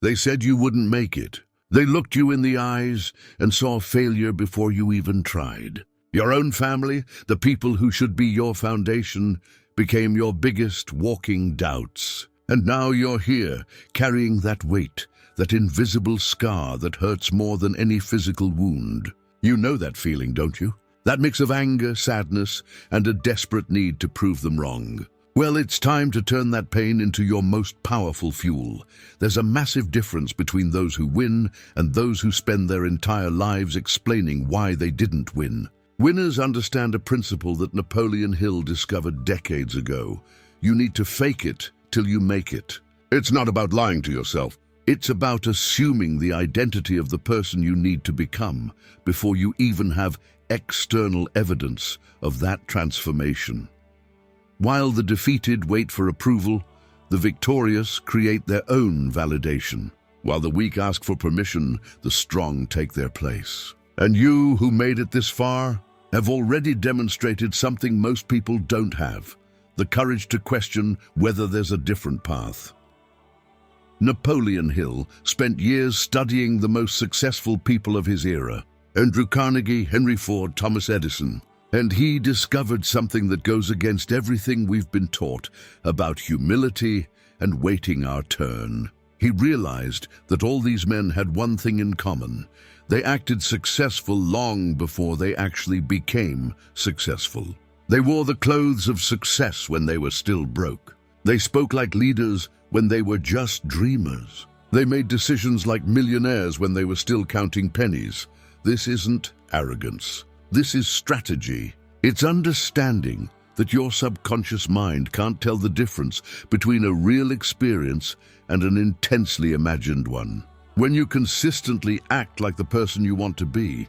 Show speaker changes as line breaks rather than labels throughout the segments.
They said you wouldn't make it. They looked you in the eyes and saw failure before you even tried. Your own family, the people who should be your foundation, became your biggest walking doubts. And now you're here, carrying that weight, that invisible scar that hurts more than any physical wound. You know that feeling, don't you? That mix of anger, sadness, and a desperate need to prove them wrong. Well, it's time to turn that pain into your most powerful fuel. There's a massive difference between those who win and those who spend their entire lives explaining why they didn't win. Winners understand a principle that Napoleon Hill discovered decades ago. You need to fake it till you make it. It's not about lying to yourself. It's about assuming the identity of the person you need to become before you even have external evidence of that transformation. While the defeated wait for approval, the victorious create their own validation. While the weak ask for permission, the strong take their place. And you, who made it this far, have already demonstrated something most people don't have: the courage to question whether there's a different path. Napoleon Hill spent years studying the most successful people of his era: Andrew Carnegie, Henry Ford, Thomas Edison. And he discovered something that goes against everything we've been taught about humility and waiting our turn. He realized that all these men had one thing in common: they acted successful long before they actually became successful. They wore the clothes of success when they were still broke. They spoke like leaders when they were just dreamers. They made decisions like millionaires when they were still counting pennies. This isn't arrogance. This is strategy. It's understanding that your subconscious mind can't tell the difference between a real experience and an intensely imagined one. When you consistently act like the person you want to be,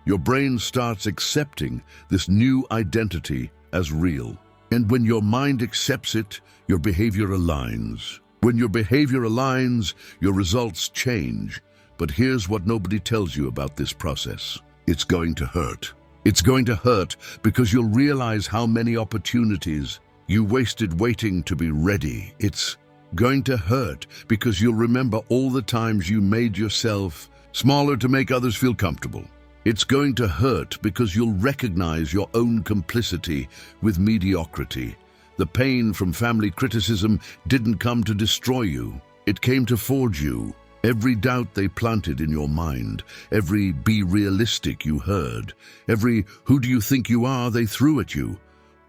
your brain starts accepting this new identity as real. And when your mind accepts it, your behavior aligns. When your behavior aligns, your results change. But here's what nobody tells you about this process: it's going to hurt. It's going to hurt because you'll realize how many opportunities you wasted waiting to be ready. It's going to hurt because you'll remember all the times you made yourself smaller to make others feel comfortable. It's going to hurt because you'll recognize your own complicity with mediocrity. The pain from family criticism didn't come to destroy you. It came to forge you. Every doubt they planted in your mind, every "be realistic" you heard, every "who do you think you are" they threw at you,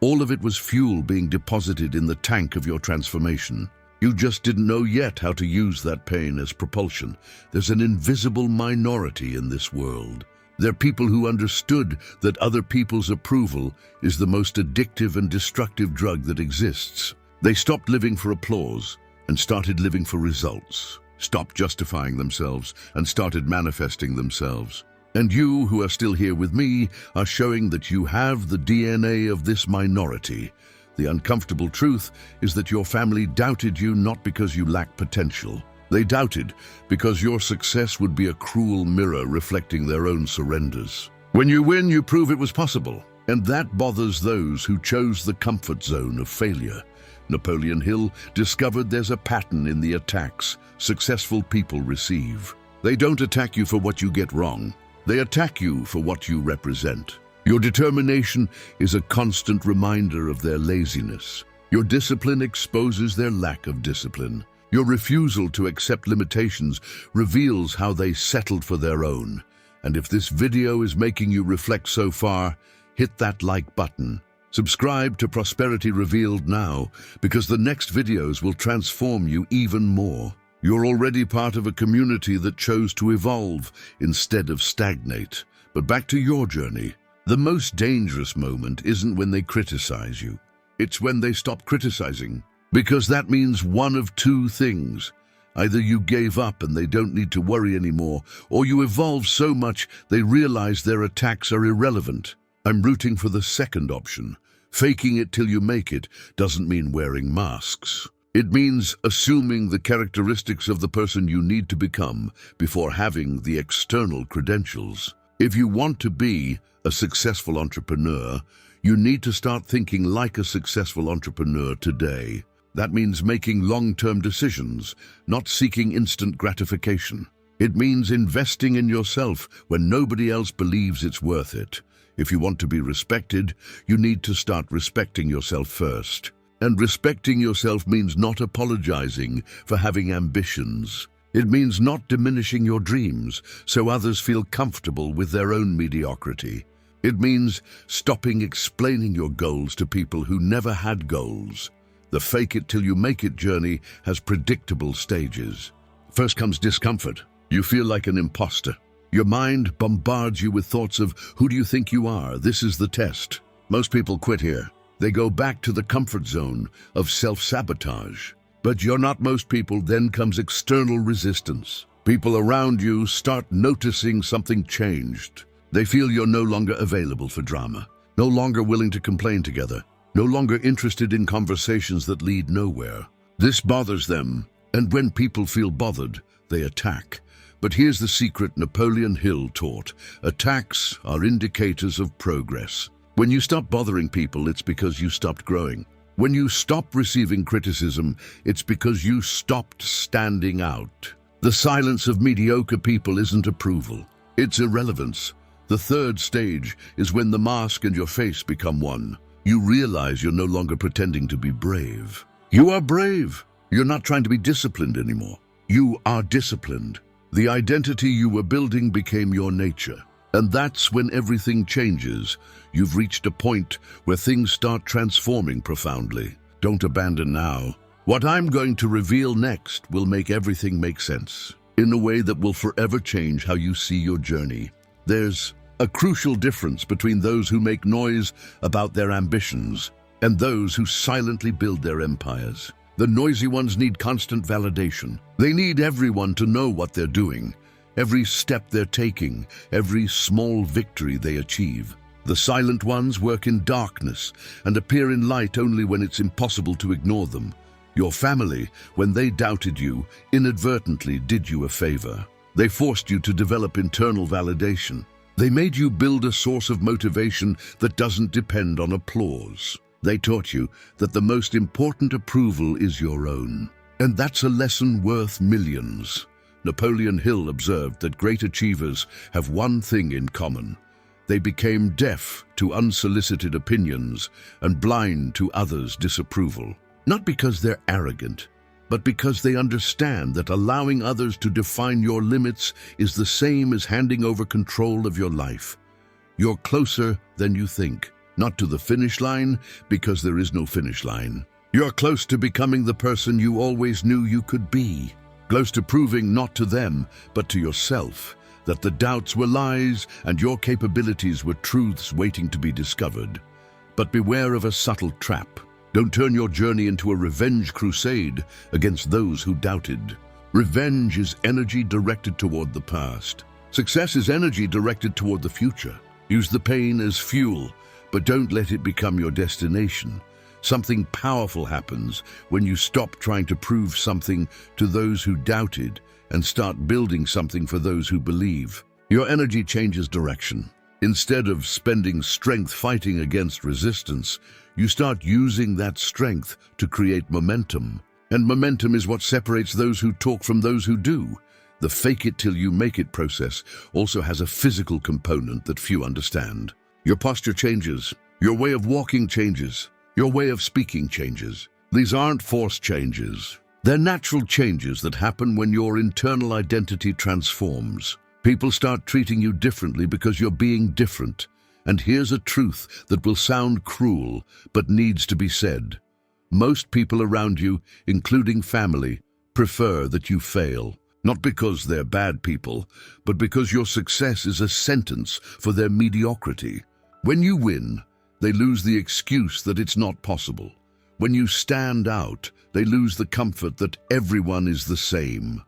all of it was fuel being deposited in the tank of your transformation. You just didn't know yet how to use that pain as propulsion. There's an invisible minority in this world. They're people who understood that other people's approval is the most addictive and destructive drug that exists. They stopped living for applause and started living for results. Stopped justifying themselves and started manifesting themselves. And you, who are still here with me, are showing that you have the DNA of this minority. The uncomfortable truth is that your family doubted you not because you lack potential. They doubted because your success would be a cruel mirror reflecting their own surrenders. When you win, you prove it was possible. And that bothers those who chose the comfort zone of failure. Napoleon Hill discovered there's a pattern in the attacks successful people receive. They don't attack you for what you get wrong. They attack you for what you represent. Your determination is a constant reminder of their laziness. Your discipline exposes their lack of discipline. Your refusal to accept limitations reveals how they settled for their own. And if this video is making you reflect so far, hit that like button. Subscribe to Prosperity Revealed now, because the next videos will transform you even more. You're already part of a community that chose to evolve instead of stagnate. But back to your journey. The most dangerous moment isn't when they criticize you. It's when they stop criticizing. Because that means one of two things. Either you gave up and they don't need to worry anymore, or you evolve so much they realize their attacks are irrelevant. I'm rooting for the second option. Faking it till you make it doesn't mean wearing masks. It means assuming the characteristics of the person you need to become before having the external credentials. If you want to be a successful entrepreneur, you need to start thinking like a successful entrepreneur today. That means making long-term decisions, not seeking instant gratification. It means investing in yourself when nobody else believes it's worth it. If you want to be respected, you need to start respecting yourself first. And respecting yourself means not apologizing for having ambitions. It means not diminishing your dreams so others feel comfortable with their own mediocrity. It means stopping explaining your goals to people who never had goals. The fake-it-till-you-make-it journey has predictable stages. First comes discomfort. You feel like an imposter. Your mind bombards you with thoughts of, who do you think you are? This is the test. Most people quit here. They go back to the comfort zone of self-sabotage. But you're not most people. Then comes external resistance. People around you start noticing something changed. They feel you're no longer available for drama, no longer willing to complain together, no longer interested in conversations that lead nowhere. This bothers them, and when people feel bothered, they attack. But here's the secret Napoleon Hill taught. Attacks are indicators of progress. When you stop bothering people, it's because you stopped growing. When you stop receiving criticism, it's because you stopped standing out. The silence of mediocre people isn't approval, it's irrelevance. The third stage is when the mask and your face become one. You realize you're no longer pretending to be brave. You are brave. You're not trying to be disciplined anymore. You are disciplined. The identity you were building became your nature. And that's when everything changes. You've reached a point where things start transforming profoundly. Don't abandon now. What I'm going to reveal next will make everything make sense in a way that will forever change how you see your journey. There's a crucial difference between those who make noise about their ambitions and those who silently build their empires. The noisy ones need constant validation. They need everyone to know what they're doing, every step they're taking, every small victory they achieve. The silent ones work in darkness and appear in light only when it's impossible to ignore them. Your family, when they doubted you, inadvertently did you a favor. They forced you to develop internal validation. They made you build a source of motivation that doesn't depend on applause. They taught you that the most important approval is your own. And that's a lesson worth millions. Napoleon Hill observed that great achievers have one thing in common. They became deaf to unsolicited opinions and blind to others' disapproval. Not because they're arrogant, but because they understand that allowing others to define your limits is the same as handing over control of your life. You're closer than you think, not to the finish line, because there is no finish line. You're close to becoming the person you always knew you could be. Close to proving not to them, but to yourself, that the doubts were lies and your capabilities were truths waiting to be discovered. But beware of a subtle trap. Don't turn your journey into a revenge crusade against those who doubted. Revenge is energy directed toward the past. Success is energy directed toward the future. Use the pain as fuel, but don't let it become your destination. Something powerful happens when you stop trying to prove something to those who doubted and start building something for those who believe. Your energy changes direction. Instead of spending strength fighting against resistance, you start using that strength to create momentum. And momentum is what separates those who talk from those who do. The fake-it-till-you-make-it process also has a physical component that few understand. Your posture changes. Your way of walking changes. Your way of speaking changes. These aren't forced changes. They're natural changes that happen when your internal identity transforms. People start treating you differently because you're being different. And here's a truth that will sound cruel, but needs to be said. Most people around you, including family, prefer that you fail. Not because they're bad people, but because your success is a sentence for their mediocrity. When you win, they lose the excuse that it's not possible. When you stand out, they lose the comfort that everyone is the same.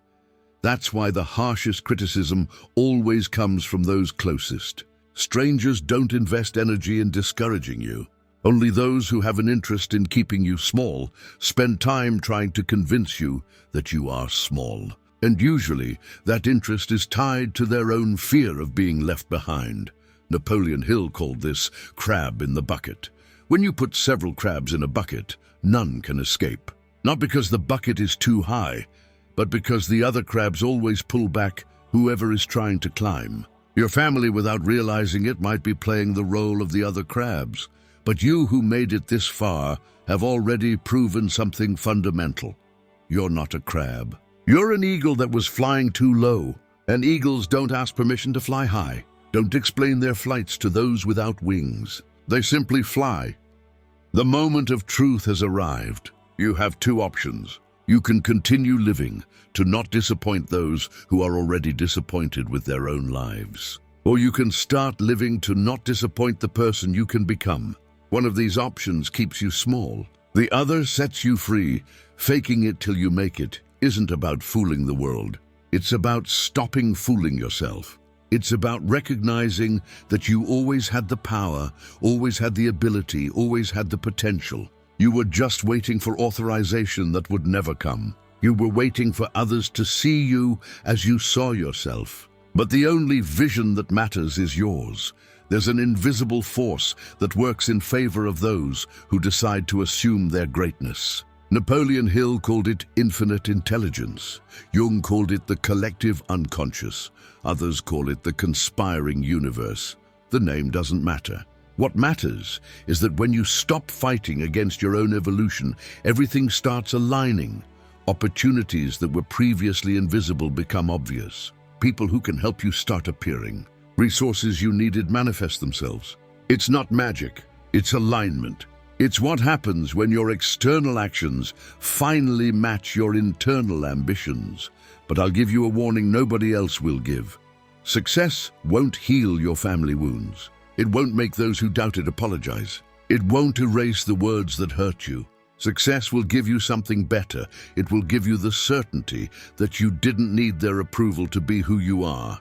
That's why the harshest criticism always comes from those closest. Strangers don't invest energy in discouraging you. Only those who have an interest in keeping you small spend time trying to convince you that you are small. And usually, that interest is tied to their own fear of being left behind. Napoleon Hill called this crab in the bucket. When you put several crabs in a bucket, none can escape. Not because the bucket is too high, but because the other crabs always pull back whoever is trying to climb. Your family, without realizing it, might be playing the role of the other crabs, but you who made it this far have already proven something fundamental. You're not a crab. You're an eagle that was flying too low, and eagles don't ask permission to fly high, don't explain their flights to those without wings. They simply fly. The moment of truth has arrived. You have two options. You can continue living to not disappoint those who are already disappointed with their own lives. Or you can start living to not disappoint the person you can become. One of these options keeps you small. The other sets you free. Faking it till you make it isn't about fooling the world. It's about stopping fooling yourself. It's about recognizing that you always had the power, always had the ability, always had the potential. You were just waiting for authorization that would never come. You were waiting for others to see you as you saw yourself. But the only vision that matters is yours. There's an invisible force that works in favor of those who decide to assume their greatness. Napoleon Hill called it infinite intelligence. Jung called it the collective unconscious. Others call it the conspiring universe. The name doesn't matter. What matters is that when you stop fighting against your own evolution, everything starts aligning. Opportunities that were previously invisible become obvious. People who can help you start appearing. Resources you needed manifest themselves. It's not magic, it's alignment. It's what happens when your external actions finally match your internal ambitions. But I'll give you a warning nobody else will give. Success won't heal your family wounds. It won't make those who doubted apologize. It won't erase the words that hurt you. Success will give you something better. It will give you the certainty that you didn't need their approval to be who you are.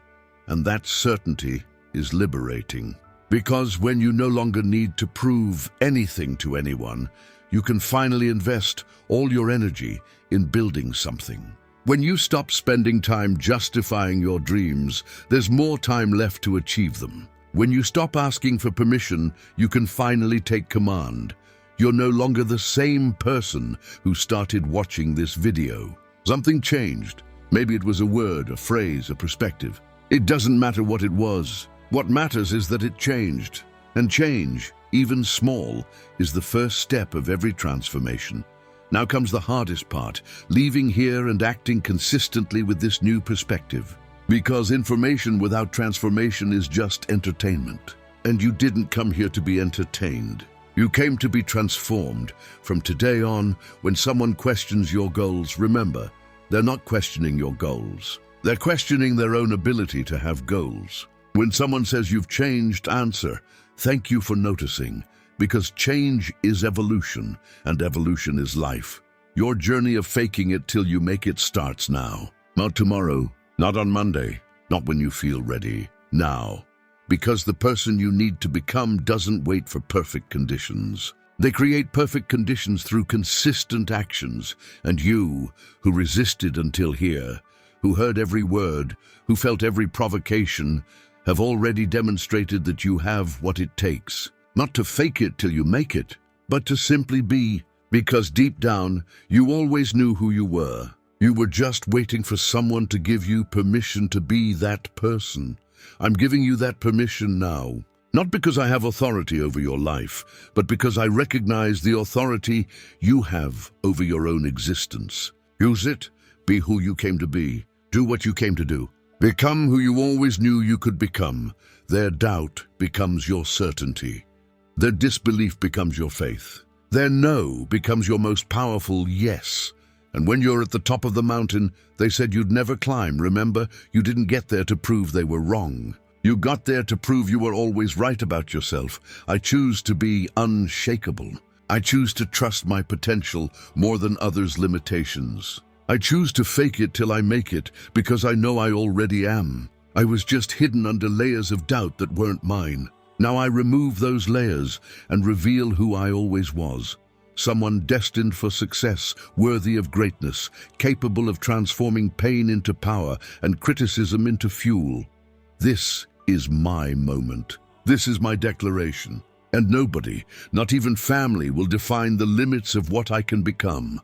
And that certainty is liberating. Because when you no longer need to prove anything to anyone, you can finally invest all your energy in building something. When you stop spending time justifying your dreams, there's more time left to achieve them. When you stop asking for permission, you can finally take command. You're no longer the same person who started watching this video. Something changed. Maybe it was a word, a phrase, a perspective. It doesn't matter what it was. What matters is that it changed. And change, even small, is the first step of every transformation. Now comes the hardest part, leaving here and acting consistently with this new perspective. Because information without transformation is just entertainment. And you didn't come here to be entertained. You came to be transformed. From today on, when someone questions your goals, remember, they're not questioning your goals. They're questioning their own ability to have goals. When someone says you've changed, answer, thank you for noticing, because change is evolution, and evolution is life. Your journey of faking it till you make it starts now. Not tomorrow, not on Monday, not when you feel ready. Now. Because the person you need to become doesn't wait for perfect conditions. They create perfect conditions through consistent actions, and you, who resisted until here, who heard every word, who felt every provocation, have already demonstrated that you have what it takes. Not to fake it till you make it, but to simply be. Because deep down, you always knew who you were. You were just waiting for someone to give you permission to be that person. I'm giving you that permission now. Not because I have authority over your life, but because I recognize the authority you have over your own existence. Use it. Be who you came to be. Do what you came to do. Become who you always knew you could become. Their doubt becomes your certainty. Their disbelief becomes your faith. Their no becomes your most powerful yes. And when you're at the top of the mountain, they said you'd never climb. Remember, you didn't get there to prove they were wrong. You got there to prove you were always right about yourself. I choose to be unshakable. I choose to trust my potential more than others' limitations. I choose to fake it till I make it because I know I already am. I was just hidden under layers of doubt that weren't mine. Now I remove those layers and reveal who I always was. Someone destined for success, worthy of greatness, capable of transforming pain into power and criticism into fuel. This is my moment. This is my declaration. And nobody, not even family, will define the limits of what I can become.